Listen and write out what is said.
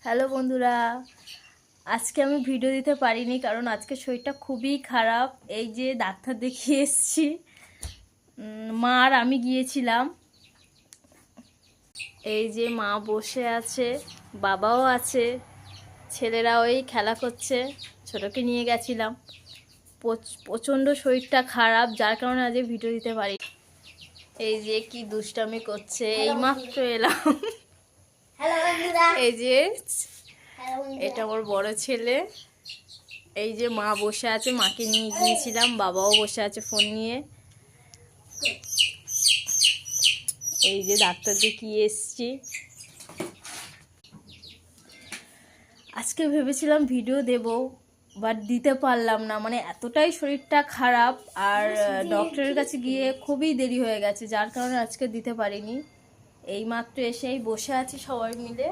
Hello বন্ধুরা, আজকে আমি ভিডিও দিতে পারিনি কারণ আজকে শরীরটা খুবই খারাপ। এই যে ডাক্তার দেখিয়ে এসেছি, মা আর আমি গিয়েছিলাম। এই যে মা বসে আছে, বাবাও আছে, ছেলেরা ওই খেলা করছে, ছোটকে নিয়ে গেছিলাম। প্রচণ্ড শরীরটা খারাপ, যার কারণে আজ ভিডিও দিতে পারি। এই যে কি দুষ্টামি করছে, এইমাত্র এলাম। এই যে এটা আমার বড় ছেলে। এই যে মা বসে আছে, মাকে নিয়ে গিয়েছিলাম, বাবাও বসে আছে ফোন নিয়ে। এই যে ডাক্তার দেখিয়ে এসছি। আজকে ভেবেছিলাম ভিডিও দেব, বাট দিতে পারলাম না, মানে এতটাই শরীরটা খারাপ। আর ডক্টরের কাছে গিয়ে খুবই দেরি হয়ে গেছে, যার কারণে আজকে দিতে পারিনি। এইমাত্র এসেই বসে আছি সবাই মিলে।